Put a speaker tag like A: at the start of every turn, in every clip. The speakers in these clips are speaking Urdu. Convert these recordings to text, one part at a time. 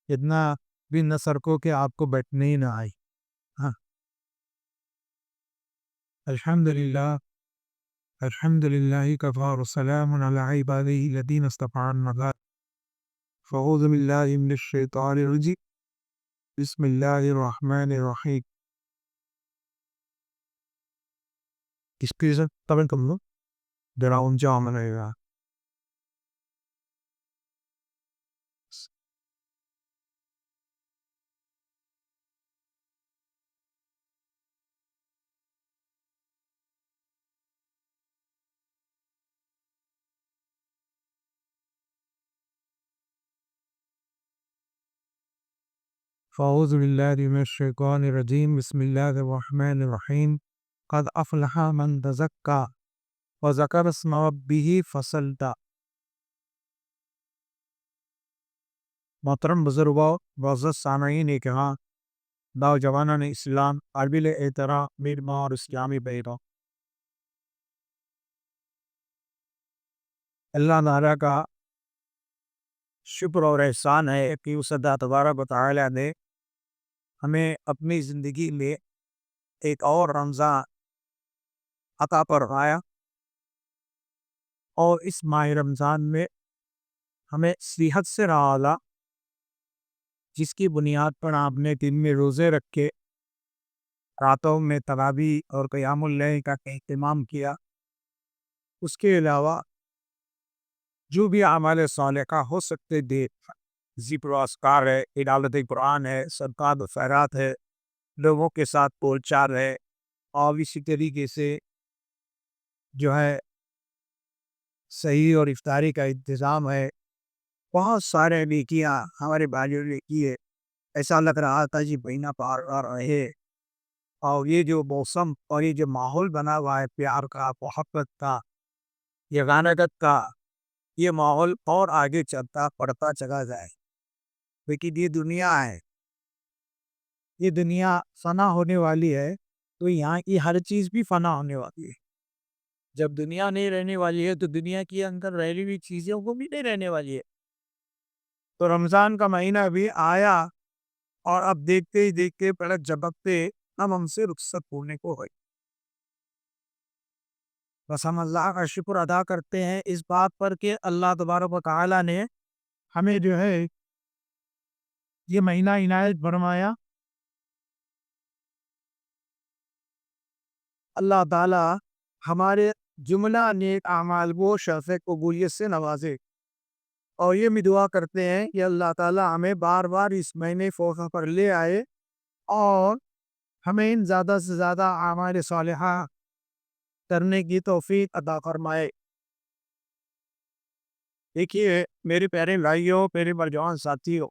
A: اتنا بھی نہ سرکو کہ آپ کو بیٹھنے ہی نہ آئی. ہاں الحمدللہ الحمدللہ کفا وسلام علی عبادہ الذین اصطفى اما بعد فاعوذ باللہ من الشیطان الرجیم بسم اللہ الرحمن الرحیم. اس کی تمہیں کم لو ڈراؤن جام رہے گا. فاعوذ باللہ من الشیطان الرجیم بسم اللہ الرحمن الرحیم. قد افلح من تزکا وذکر اسم ربہ فصلى. محترم بزرگوں، معزز سامعین کرام، نوجوانان اسلام، قابل احترام میرماں اور اسلامی بھائیوں، اللہ تعالیٰ کا شکر اور احسان ہے کہ اس اللہ تبارک و تعالیٰ نے ہمیں اپنی زندگی میں ایک اور رمضان عطا فرمایا، اور اس ماہ رمضان میں ہمیں صحت سے نوازا، جس کی بنیاد پر آپ نے دن میں روزے رکھ کے راتوں میں تراویح اور قیام اللیل کا اہتمام کیا. اس کے علاوہ جو بھی اعمال صالحہ ہو سکتے تھے، ذکر و اذکار ہے، تلاوت قرآن ہے، صدقات و خیرات ہے، لوگوں کے ساتھ بول چال ہے، اور اسی طریقے سے جو ہے صحیح اور افطاری کا انتظام ہے. بہت سارے نیکیاں ہمارے بھائیوں نے کیے. ایسا لگ رہا تھا جی مہینہ پار آ رہے، اور یہ جو موسم اور یہ جو ماحول بنا ہوا ہے پیار کا، محبت کا، یگانگت کا، یہ ماحول اور آگے چلتا پڑتا چلا جائے. لیکن یہ دنیا ہے، یہ دنیا فنا ہونے والی ہے، تو یہاں کی ہر چیز بھی فنا ہونے والی ہے. جب دنیا نہیں رہنے والی ہے تو دنیا کے اندر رہنے والی چیزوں کو بھی نہیں رہنے والی ہے. تو رمضان کا مہینہ بھی آیا، اور اب دیکھتے ہی دیکھتے پلک جھپکتے ہم سے رخصت ہونے کو ہوئی. بس ہم اللہ کا شکر ادا کرتے ہیں اس بات پر کہ اللہ تبارک و تعالی نے ہمیں جو ہے یہ مہینہ عنایت فرمایا. اللہ تعالی ہمارے جملہ نیک اعمال کو شرف قبولیت سے نوازے، اور یہ بھی دعا کرتے ہیں کہ اللہ تعالی ہمیں بار بار اس مہینے فوقہ پر لے آئے، اور ہمیں ان زیادہ سے زیادہ اعمال صالحہ کرنے کی توفیق عطا فرمائے. دیکھیے میرے پیارے بھائیوں، میرے نوجوان ساتھیوں،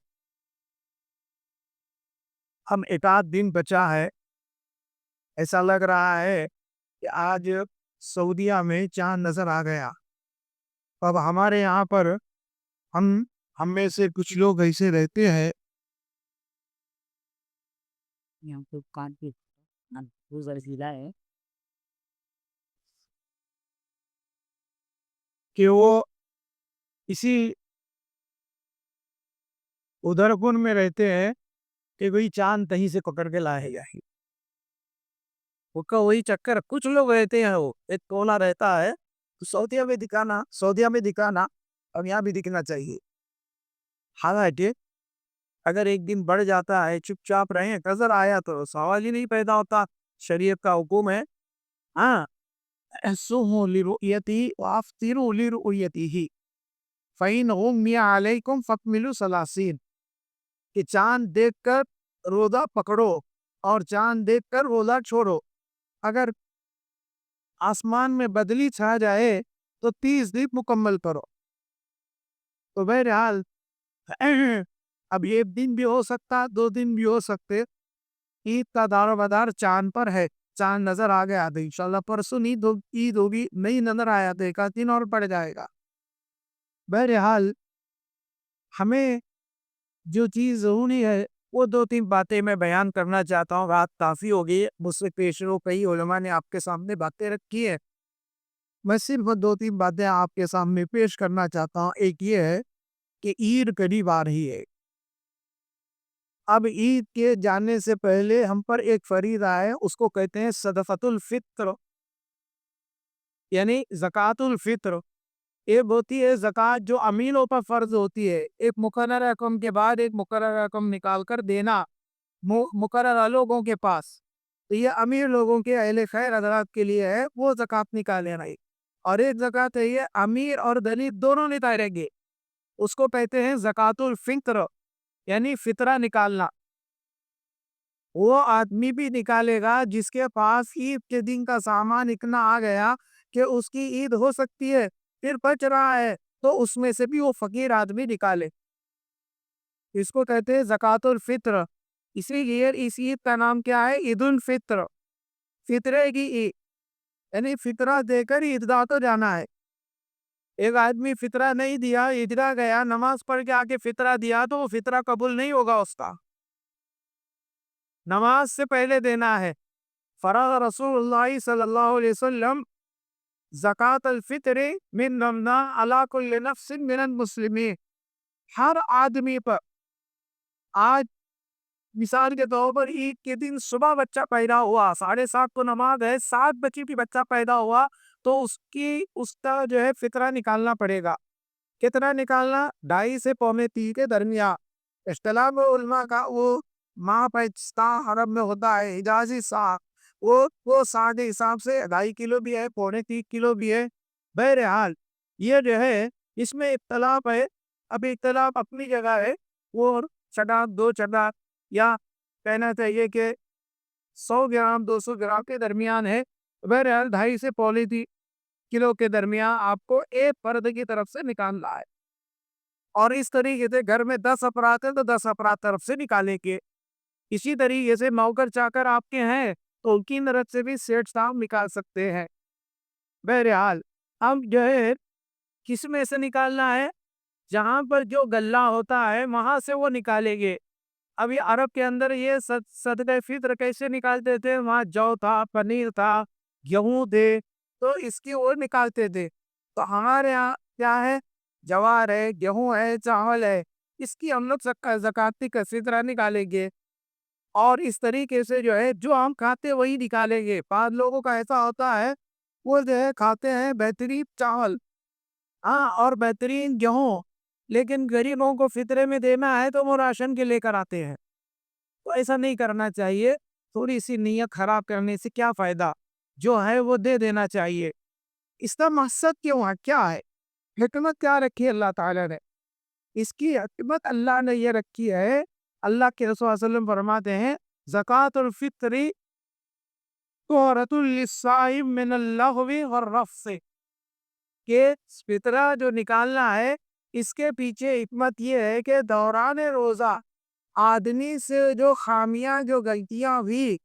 A: ہم ایک آدھ دن بچا ہے. ایسا لگ رہا ہے کہ آج سعودیہ میں چاند نظر آ گیا. اب ہمارے یہاں پر ہم میں سے کچھ لوگ ایسے رہتے ہیں کہ وہ اسی ادھر کن میں رہتے ہیں کہ کوئی چاند کہیں سے پکڑ کے لائے جائے. وہ کا وہی چکر. کچھ لوگ رہتے ہیں، وہ ایک کونا رہتا ہے تو سعودیہ میں دکھانا اب یہاں بھی دکھنا چاہیے. حالانکہ اگر ایک دن بڑھ جاتا ہے، چپ چاپ رہے، نظر آیا تو سوال ہی نہیں پیدا ہوتا. شریعت کا حکم ہے، ہاں، احسوہ لرؤیتی وافطروا لرؤیتہ فإن غمی علیکم فاکملوا ثلاثین، کہ چاند دیکھ کر روزہ پکڑو اور چاند دیکھ کر روزہ چھوڑو. اگر آسمان میں بدلی چھا جائے تو 30 دن مکمل کرو. تو بہرحال اب ایک دن بھی ہو سکتا، 2 دن بھی ہو سکتے. عید کا دار و مدار چاند پر ہے. چاند نظر آ گیا تو انشاءاللہ پرسوں عید ہوگی، نہیں نظر آیا تو ایک دن اور پڑ جائے گا. بہرحال ہمیں جو چیز ضروری ہے وہ 2-3 باتیں میں بیان کرنا چاہتا ہوں. رات کافی ہوگی، مجھ سے پیش رو کئی علماء نے آپ کے سامنے باتیں رکھی ہے. میں صرف 2-3 باتیں آپ کے سامنے پیش کرنا چاہتا ہوں. ایک یہ ہے کہ عید قریب آ رہی ہے. اب عید کے جانے سے پہلے ہم پر ایک فریضہ ہے، اس کو کہتے ہیں صدقۃ الفطر، یعنی زکوٰۃ الفطر۔ یہ ہوتی ہے زکوٰۃ جو امینوں پر فرض ہوتی ہے، ایک مقررہ رقم کے بعد ایک مقررہ رقم نکال کر دینا مقررہ لوگوں کے پاس۔ تو یہ امیر لوگوں کے اہل خیر حضرات کے لیے ہے، وہ زکوٰۃ نکالے رہی۔ اور ایک زکوٰۃ ہے یہ امیر اور غریب دونوں نکالیں گے، اس کو کہتے ہیں زکوٰۃ الفطر، یعنی فطرہ نکالنا۔ وہ آدمی بھی نکالے گا جس کے پاس عید کے دن کا سامان اتنا آ گیا کہ اس کی عید ہو سکتی ہے، پھر بچ رہا ہے تو اس میں سے بھی وہ فقیر آدمی نکالے، اس کو کہتے ہیں زکوٰۃ الفطر۔ اسی لیے اس عید کا نام کیا ہے؟ عید الفطر، فطرے کی عید، یعنی فطرہ دے کر عیدگاہ تو جانا ہے۔ ایک آدمی فطرہ نہیں دیا، عیدگاہ گیا، نماز پڑھ کے آ کے فطرہ دیا تو وہ فطرہ قبول نہیں ہوگا، اس کا نماز سے پہلے دینا ہے۔ فرض رسول اللہ صلی اللہ علیہ وسلم زکوٰۃ الفطر من رمضان علی کل نفس من المسلمین، ہر آدمی پر، آج مثال کے طور پر عید کے دن صبح بچہ پیدا ہوا، 7:30 کو نماز ہے، 7 بجے بھی بچہ پیدا ہوا تو اس کا جو ہے فطرہ نکالنا پڑے گا۔ کتنا نکالنا؟ 2.5 سے 2.75 کے درمیان۔ اصطلاح میں علماء کا وہ ماہ پاکستان عرب میں ہوتا ہے حجازی سا، وہ سا کے حساب سے 2.5 کلو بھی ہے، 2.75 کلو بھی ہے۔ بہرحال یہ جو ہے اس میں اختلاف ہے، اب اختلاف اپنی جگہ ہے، وہ چنار 2 چنار یا کہنا چاہیے کہ 100 گرام 200 گرام کے درمیان ہے۔ بہرحال 2.5 سے 2.75 کلو کے درمیان آپ کو ایک فرد کی طرف سے نکالنا ہے، اور اس طریقے سے گھر میں 10 افراد ہیں تو 10 افراد طرف سے نکالیں گے۔ اسی طریقے سے نوکر چاکر آپ کے ہیں تو ان کی طرف سے بھی سیٹ صاحب نکال سکتے ہیں۔ بہرحال ہم جو ہے کس میں سے نکالنا ہے؟ جہاں پر جو غلہ ہوتا ہے وہاں سے وہ نکالیں گے۔ ابھی عرب کے اندر یہ صدقہ فطر کیسے نکالتے تھے؟ وہاں جو تھا، پنیر تھا، گیہوں تھے، تو اس کی وہ نکالتے تھے۔ تو ہمارے یہاں کیا ہے؟ جوار ہے، گیہوں ہے، چاول ہے، اس کی ہم لوگ زکوٰۃ کا فطرہ نکالیں گے۔ اور اس طریقے سے جو ہے جو ہم کھاتے وہی نکالیں گے۔ بعض لوگوں کا ایسا ہوتا ہے وہ جو ہے کھاتے ہیں بہترین چاول، ہاں، اور بہترین گیہوں، لیکن غریبوں کو فطرے میں دینا ہے تو وہ راشن کے لے کر آتے ہیں۔ تو ایسا نہیں کرنا چاہیے، تھوڑی سی نیت خراب کرنے سے کیا فائدہ، جو ہے وہ دے دینا چاہیے۔ اس کا مقصد کیوں ہے؟ کیا ہے حکمت؟ کیا رکھی ہے اللہ تعالیٰ نے؟ اس کی حکمت اللہ نے یہ رکھی ہے، اللہ کے رسول صلی اللہ علیہ وسلم فرماتے ہیں زکوٰۃ الفطر طہرۃ للصائم من اللغو والرفث، کہ فطرہ جو نکالنا ہے اس کے پیچھے حکمت یہ ہے کہ دوران روزہ آدمی سے جو خامیاں، جو غلطیاں ہوئی،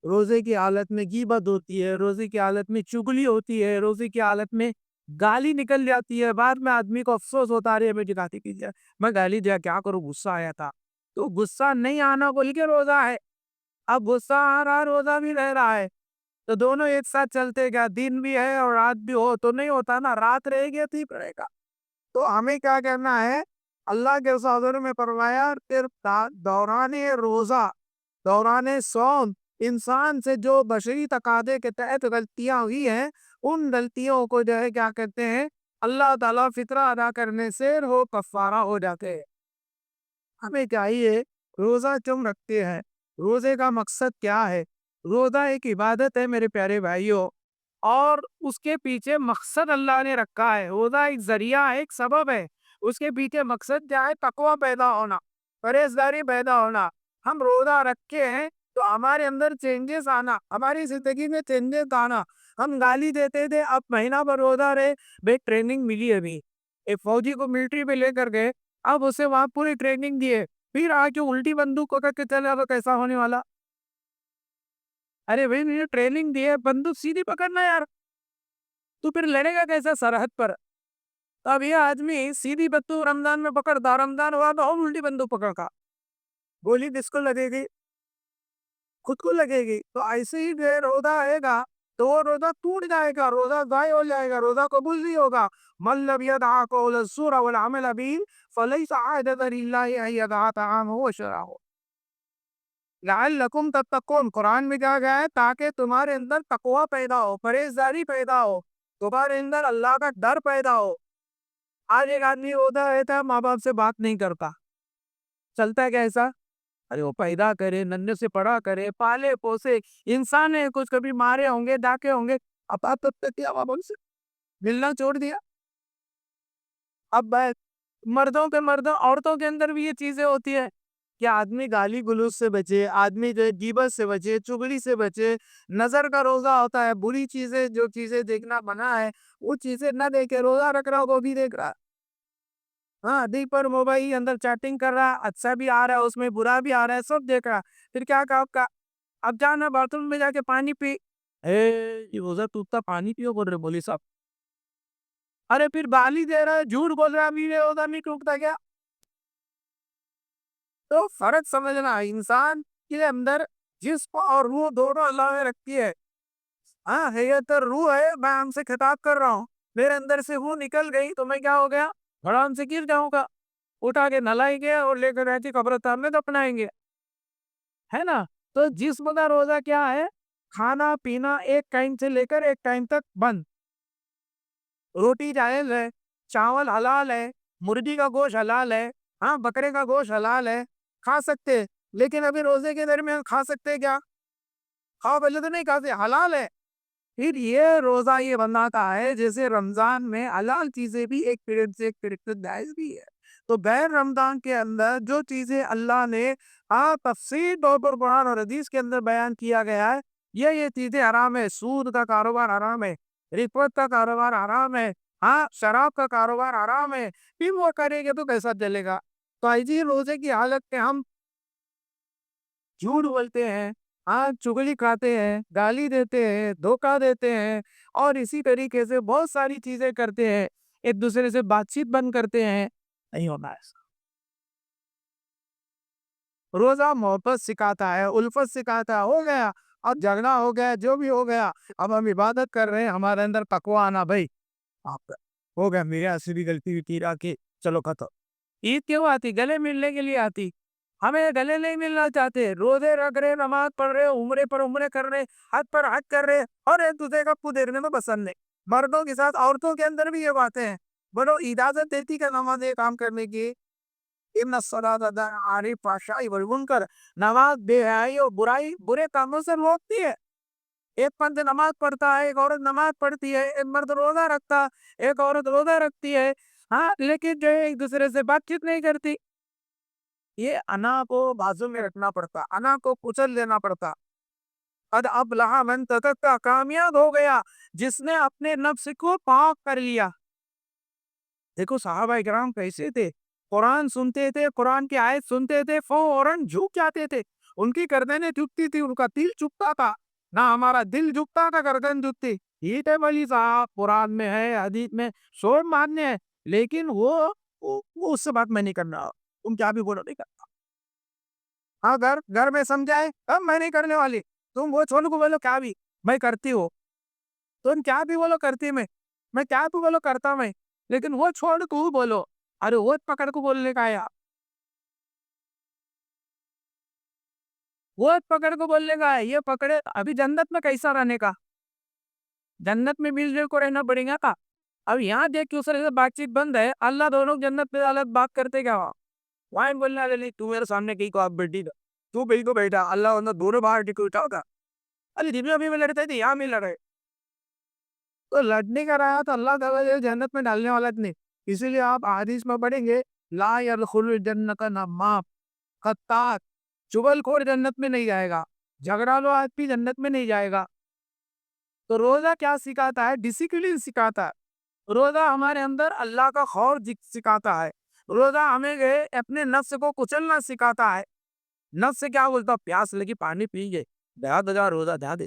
A: روزے کی حالت میں غیبت ہوتی ہے، روزے کی حالت میں چغلی ہوتی ہے، روزے کی حالت میں گالی نکل جاتی ہے، بعد میں آدمی کو افسوس ہوتا ہے میں گالی کی جائے، میں گالی دیا کیا کروں، غصہ آیا تھا۔ تو غصہ نہیں آنا بول کے روزہ ہے، اب غصہ آ رہا، روزہ بھی رہ رہا ہے، تو دونوں ایک ساتھ چلتے گا، دن بھی ہے اور رات بھی ہو تو نہیں ہوتا نا، رات رہے گی ٹھیک رہے گا۔ تو ہمیں کیا کرنا ہے؟ اللہ کے صادر میں فرمایا پھر دوران روزہ، دوران سوم، انسان سے جو بشری تقاضے کے تحت غلطیاں ہوئی ہیں ان غلطیوں کو جو ہے کیا کہتے ہیں، اللہ تعالیٰ فطرہ ادا کرنے سے وہ کفارہ ہو جاتے ہیں۔ ہمیں چاہیے روزہ کیوں رکھتے ہیں؟ روزے کا مقصد کیا ہے؟ روزہ ایک عبادت ہے میرے پیارے بھائیوں، اور اس کے پیچھے مقصد اللہ نے رکھا ہے۔ روزہ ایک ذریعہ ہے، ایک سبب ہے، اس کے پیچھے مقصد کیا ہے؟ تقوی پیدا ہونا، پرہیزگاری پیدا ہونا۔ ہم روزہ رکھے ہیں تو ہمارے اندر چینجز آنا، ہماری زندگی میں چینجز آنا۔ ہم گالی دیتے تھے، اب مہینہ بھر روزہ رہے، بے ٹریننگ ملی ابھی، ایک فوجی کو ملٹری پہ لے کر گئے، اب اسے وہاں پوری ٹریننگ دیے، پھر آ کے الٹی بندوق پکڑ کے چلے تو کیسا ہونے والا؟ ارے بھائی مجھے ٹریننگ دی ہے، بندوق سیدھی پکڑنا یار، تو پھر لڑے گا کیسا سرحد پر؟ تو اب یہ آدمی سیدھی بندوق رمضان میں پکڑتا، رمضان ہوا تو ہم الٹی بندوق پکڑتا، گولی کس کو لگے گی؟ خود کو لگے گی۔ تو ایسے ہی جو روزہ آئے گا تو وہ روزہ ٹوٹ جائے گا، روزہ ضائع ہو جائے گا، روزہ قبول نہیں ہوگا۔ من لم يدع قول الزور والعمل به فليس عادة لله ان يدع طعامه وشرابه۔ لعلکم تتقون، قرآن میں کہا گیا ہے تاکہ تمہارے اندر تقوی پیدا ہو، پرہیزگاری پیدا ہو، تمہارے اندر اللہ کا ڈر پیدا ہو۔ آج ایک آدمی ہوتا رہتا ہے، ماں باپ سے بات نہیں کرتا، چلتا ہے کیسا؟ ارے وہ پیدا کرے، ننھے سے پڑا کرے، پالے پوسے، انسان ہے، کچھ کبھی مارے ہوں گے، ڈاکے ہوں گے، اب تب تک کیا ماں باپ سے ملنا چھوڑ دیا۔ اب مردوں کے مردوں، عورتوں کے اندر بھی یہ چیزیں ہوتی ہے کہ آدمی گالی گلوچ سے بچے، آدمی جو غیبت سے بچے، چغلی سے بچے، نظر کا روزہ ہوتا ہے، بری چیزیں جو چیزیں دیکھنا منع ہے وہ چیزیں نہ دیکھے، روزہ رکھ رہا وہ بھی دیکھ رہا، ہاں دی پر موبائل اندر چیٹنگ کر رہا، اچھا بھی آ رہا ہے اس میں، برا بھی آ رہا ہے، سب دیکھ رہا، پھر کیا کہا آپ کا؟ اب جانا باتھ روم میں جا کے پانی پی، یہ روزہ ٹوٹتا، پانی پیو بول رہے بولی صاحب، ارے پھر گالی دے رہا ہے، جھوٹ بول رہا ہے، میرے روزہ نہیں ٹوٹتا کیا؟ تو فرق سمجھنا، انسان کے اندر جسم اور روح دونوں اللہ نے رکھی ہے، ہاں حیات روح ہے، میں ہم سے خطاب کر رہا ہوں، میرے اندر سے روح نکل گئی تو میں کیا ہو گیا؟ حرام سے گر جاؤں گا، اٹھا کے نلائیں گے اور لے کر رہتی قبرستان میں دفنائیں گے، ہے نا؟ تو جسم کا روزہ کیا ہے؟ کھانا پینا ایک ٹائم سے لے کر ایک ٹائم تک بند، روٹی جائز ہے، چاول حلال ہے، مرغی کا گوشت حلال ہے، ہاں بکرے کا گوشت حلال ہے، کھا سکتے، لیکن ابھی روزے کے درمیان کھا سکتے کیا؟ کھاؤ پہلے تو نہیں کھاتے، حلال ہے۔ پھر یہ روزہ یہ بناتا ہے جیسے رمضان میں حلال چیزیں بھی ایک پیریڈ سے ایک پیریڈ تک جائز بھی ہے، تو غیر رمضان کے اندر جو چیزیں اللہ نے تفصیل طور پر قرآن اور حدیث کے اندر بیان کیا گیا ہے، یہ چیزیں حرام ہے، سود کا کاروبار حرام ہے، رشوت کا کاروبار حرام ہے، ہاں شراب کا کاروبار حرام ہے، پھر وہ کرے گے تو کیسا چلے گا؟ تو ایسی روزے کی حالت میں ہم جھوٹ بولتے ہیں، ہاں چغلی کھاتے ہیں، گالی دیتے ہیں، دھوکہ دیتے ہیں، اور اسی طریقے سے بہت ساری چیزیں کرتے ہیں، ایک دوسرے سے بات چیت بند کرتے ہیں، نہیں ہونا ایسا۔ روزہ محبت سکھاتا ہے، الفت سکھاتا ہے، ہو گیا اب جھگڑا ہو گیا، جو بھی ہو گیا، اب ہم عبادت کر رہے ہیں، ہمارے اندر تقوی آنا، بھائی آپ کا ہو گیا، میرے سے بھی غلطی ہوئی تھی کہ چلو ختم۔ عید کیوں آتی؟ گلے ملنے کے لیے آتی، ہمیں گلے نہیں ملنا چاہتے، روزے رکھ رہے، نماز پڑھ رہے، عمرے پر عمرے کر رہے، حج پر حج کر رہے، اور ایک دوسرے کا منہ دیکھنے میں پسند نہیں۔ مردوں کے ساتھ عورتوں کے اندر بھی یہ باتیں ہیں، بڑو اجازت دیتی کہ نماز یہ کام کرنے کی، ان الصلاۃ تنہی عن الفحشاء والمنکر، نماز بے حیائی اور برائی برے کاموں سے روکتی ہے۔ ایک مرد نماز پڑھتا ہے، ایک عورت نماز پڑھتی ہے، ایک مرد روزہ رکھتا، ایک عورت روزہ رکھتی ہے، ہاں لیکن جو ہے ایک دوسرے سے بات چیت نہیں کرتی۔ یہ انا کو بازو میں رکھنا پڑتا، انا کو کچل دینا پڑتا۔ قد افلح من تزکا، کامیاب ہو گیا جس نے اپنے نفس کو پاک کر لیا۔ دیکھو صحابہ کرام کیسے تھے، قرآن سنتے تھے، قرآن کی آیت سنتے تھے، فوراً جھک جاتے تھے، ان کی گردنیں جھکتی تھی، ان کا دل جھکتا تھا، نہ ہمارا دل جھکتا تھا، گردن جھکتی۔ ٹھیک ہے بھائی صاحب، قرآن میں ہے، حدیث میں سب ماننے ہیں، لیکن وہ اس سے بات میں نہیں کرنا، تم کیا بھی بولو نہیں کرنا۔ ہاں گھر میں سمجھائے، اب میں نہیں کرنے والی، تم وہ چھوڑ کو بولو کیا بھی میں کرتی ہو، تم کیا بھی بولو کرتی میں کیا بھی بولو کرتا میں، لیکن وہ چھوڑ کو بولو، ارے وہ پکڑ کو بولنے کا ہے، وہ پکڑ کو بولنے کا ہے، یہ پکڑے ابھی جنت میں کیسا رہنے کا، جنت میں مل جل کو رہنا پڑے گا کا، اب یہاں دیکھ کے اسے بات چیت بند ہے، اللہ دونوں جنت میں الگ بات کرتے کیا ہوا، وہاں بولنا نہیں تو میرے سامنے کہیں کو آپ بیٹھی تھا، تو کہیں کو بیٹھا، اللہ انہوں دونوں باہر ٹکو اٹھا ہوگا، ارے جن میں ابھی میں لڑتے تھے یہاں میں لڑے، تو لڑنے کا رہا تو اللہ تعالیٰ جنت میں ڈالنے والا نہیں، اسی لیے آپ حدیث میں پڑھیں گے لا يدخل الجنت نمام قطات، چغل خور جنت میں نہیں جائے گا، جھگڑا لو آدمی جنت میں نہیں جائے گا۔ تو روزہ کیا سکھاتا ہے؟ ڈسپلن سکھاتا ہے، روزہ ہمارے اندر اللہ کا خوف سکھاتا ہے، روزہ ہمیں اپنے نفس کو کچلنا سکھاتا ہے، نفس سے کیا بولتا، پیاس لگی پانی پی گئے، دیہات ہزار روزہ دیہات،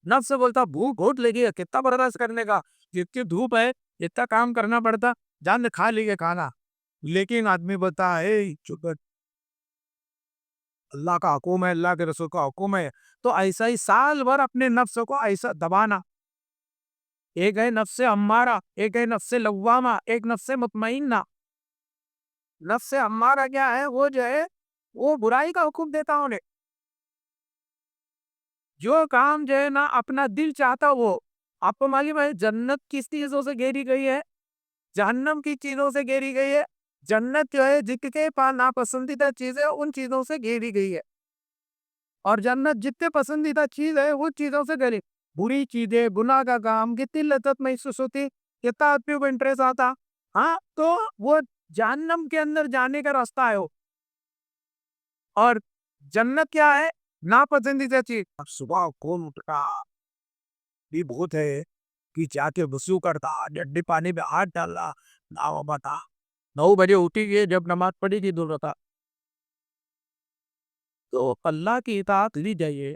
A: نفس سے بولتا بھوک گھوٹ لگی ہے، کتنا برداشت کرنے کا، جتنی دھوپ ہے اتنا کام کرنا پڑتا، جان دے کھا لیے کھانا، لیکن آدمی بتا ہے چپ، اللہ کا حکم ہے، اللہ کے رسول کا حکم ہے، تو ایسا ہی سال بھر اپنے نفس کو ایسا دبانا، ایک ہے نفس امارہ، ایک ہے نفس لوامہ، ایک نفس مطمئنہ۔ نفس امارہ کیا ہے؟ وہ جو ہے وہ برائی کا حکم دیتا انہیں. جو کام جو ہے نا اپنا دل چاہتا وہ. آپ کو معلوم ہے جنت کس چیزوں سے گھیری گئی ہے؟ جہنم کی چیزوں سے گھیری گئی ہے. جنت جو ہے جس کے پاس ناپسندیدہ چیزیں ان چیزوں سے گھیری گئی ہے, اور جنت جتنے پسندیدہ چیز ہے وہ چیزوں سے گھیری. بری چیزیں, گناہ کا کام, کتنی لذت محسوس ہوتی, کتنا آدمی کو انٹرسٹ آتا. ہاں, تو وہ جہنم کے اندر جانے کا راستہ ہے وہ. اور جنت کیا ہے؟ ناپسندیدہ چیز. صبح کون اٹھتا بھی بہت ہے کہ جا کے وضو کرتا, ڈڈی پانی میں ہاتھ ڈالا, نہ بتا 9 بجے اٹھی گئے, جب نماز پڑھی کی دور رہتا. تو اللہ کی اطاعت لی جائیے.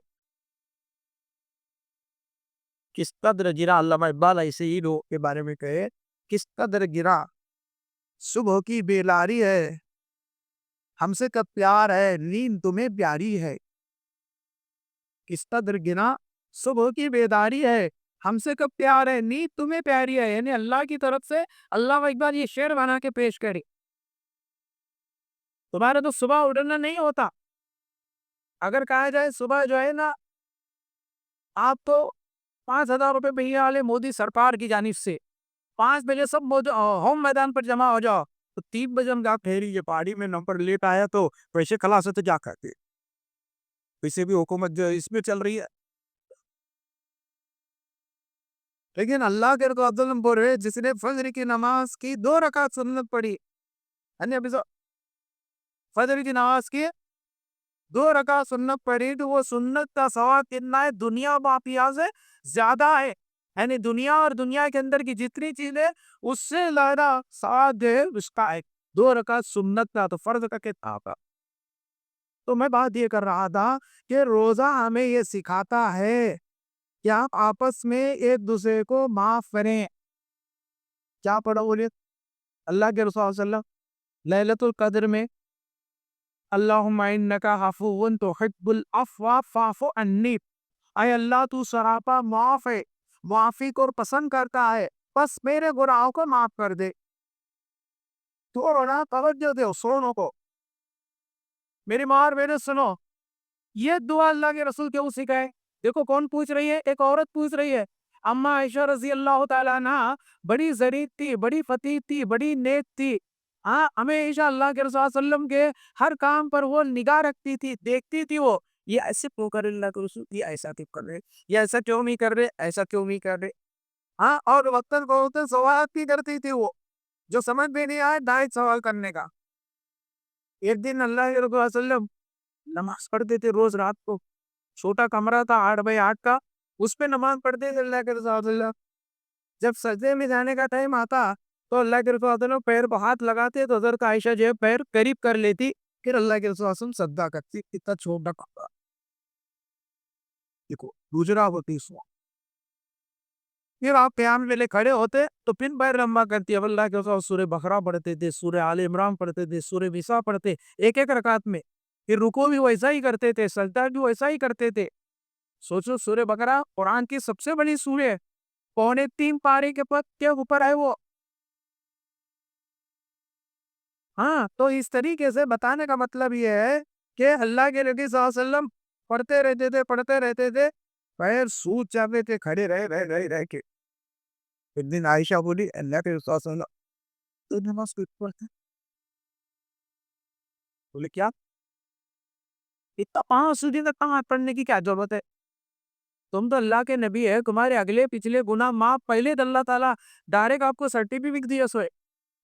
A: کس قدر گرا, علامہ اقبال ایسے ہی لوگ کے بارے میں کہے, کس قدر گرا صبح کی بیلاری ہے, ہم سے کب پیار ہے, نیند تمہیں پیاری ہے. کس قدر گرا صبح کی بیداری ہے, ہم سے کب پیار ہے, نیند تمہیں پیاری ہے. یعنی اللہ کی طرف سے اللہ اقبال یہ شعر بنا کے پیش کرے, تمہارا تو صبح اٹھنا نہیں ہوتا. اگر کہا جائے صبح جو ہے نا آپ تو 5,000 روپے مہینے والے مودی سرکار کی جانب سے 5 بجے سب ہوم میدان پر جمع ہو جاؤ, تو 3 بجے ہم جا پھیری یہ پہاڑی میں نمبر لیٹ آیا تو پیسے خلاص تو جا کرتے. ویسے بھی حکومت جو اس میں چل رہی ہے, لیکن اللہ کے رسول صلی اللہ علیہ وسلم بول رہے جس نے فجر کی نماز کی 2 رکعت سنت پڑھی, فجر کی نماز کی 2 رکعت سنت پڑھی, تو وہ سنت کا ثواب کتنا ہے؟ دنیا باقیہ سے زیادہ ہے. یعنی دنیا اور دنیا کے اندر کی جتنی چیزیں اس سے زیادہ ثواب ہے اس کا ہے. 2 رکعت سنت کا, تو فرض کا کتنا ہوگا؟ تو میں بات یہ کر رہا تھا کہ روزہ ہمیں یہ سکھاتا ہے کہ آپ آپس میں ایک دوسرے کو معاف کریں. کیا پڑھو بولے اللہ کے رسول صلی اللہ علیہ وسلم لیلۃ القدر میں, اللہم انکا عفو تحب العفو فاعف عنی, اے اللہ تو سراپا معاف ہے, معافی کو پسند کرتا ہے, بس میرے گناہوں کو معاف کر دے. تو رونا توجہ دے سنو کو, میری ماں اور میرے سنو, یہ دعا اللہ کے رسول کیوں سکھائے؟ دیکھو کون پوچھ رہی ہے, ایک عورت پوچھ رہی ہے. اما عائشہ رضی اللہ تعالیٰ عنہ بڑی ظریف تھی, بڑی فتیح تھی, بڑی نیک تھی. ہاں, ہمیشہ اللہ کے رسول صلی اللہ علیہ وسلم کے ہر کام پر وہ نگاہ رکھتی تھی, دیکھتی تھی. وہ یہ ایسے کیوں کر رہے اللہ کے رسول, یہ ایسا کیوں کر رہے, یہ ایسا کیوں نہیں کر رہے, ایسا کیوں نہیں کر رہے. ہاں, اور وقتاً فوقتاً سوال بھی کرتی تھی وہ, جو سمجھ میں نہیں آئے دائیں سوال کرنے کا. ایک دن اللہ کے رسول صلی اللہ علیہ وسلم نماز پڑھتے تھے روز رات کو, چھوٹا کمرہ تھا 8x8 کا, اس پہ نماز پڑھتے تھے اللہ کے رسول صلی اللہ علیہ وسلم. جب سجدے میں جانے کا ٹائم آتا تو اللہ کے رسول صلی اللہ علیہ وسلم پیر پر ہاتھ لگاتے, تو حضرت عائشہ جو ہے پیر قریب کر لیتی, پھر اللہ کے رسول صلی اللہ علیہ وسلم سجدہ کرتی. اتنا چھوٹا کمرہ, دیکھو دوسرا ہوتی سو. پھر آپ قیام میں لے کھڑے ہوتے تو پھر پیر لمبا کرتی. اب اللہ کے رسول سورہ بقرہ پڑھتے تھے, سورہ آل عمران پڑھتے تھے, سورہ نساء پڑھتے, ایک ایک رکعت میں. پھر رکوع بھی ویسا ہی کرتے تھے, سجدہ بھی ویسا ہی کرتے تھے. سوچو, سورہ بقرہ قرآن کی سب سے بڑی سورہ ہے, 3.25 پارے کے پد کے اوپر ہے وہ. ہاں, تو اس طریقے سے بتانے کا مطلب یہ ہے کہ اللہ کے نبی صلی اللہ علیہ وسلم پڑھتے رہتے تھے, پیر سوج جاتے تھے کھڑے رہ کے. ایک دن عائشہ بولی اللہ کے رسول صلی اللہ علیہ وسلم تو نماز کو پڑھتے, بولے کیا اتنا 5 تک کہاں پڑھنے کی کیا ضرورت ہے؟ تم تو اللہ کے نبی ہے, تمہارے اگلے پچھلے گناہ معاف پہلے تو اللہ تعالیٰ ڈائریکٹ آپ کو سرٹیفکیٹ دیا سوئے.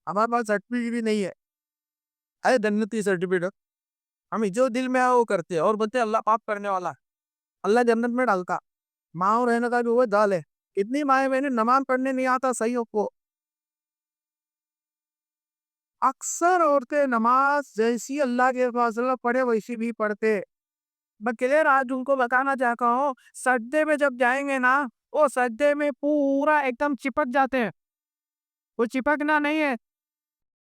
A: ہمارے پاس سرٹیفکیٹ بھی نہیں ہے, اے جنتی سرٹیفکیٹ. ہم جو دل میں آئے وہ کرتے اور بولتے اللہ پاک کرنے والا, اللہ جنت میں ڈالتا. ماں رہنے کا بھی وہ دال ہے. اتنی مائیں میں نے نماز پڑھنے نہیں آتا صحیح کو. اکثر عورتیں نماز جیسی اللہ کے فاصلہ پڑھے ویسی بھی پڑھتے. میں کلیئر آج ان کو بتانا چاہتا ہوں, سجدے میں جب جائیں گے نا, وہ سجدے میں پورا ایک دم چپک جاتے ہیں. وہ چپکنا نہیں ہے,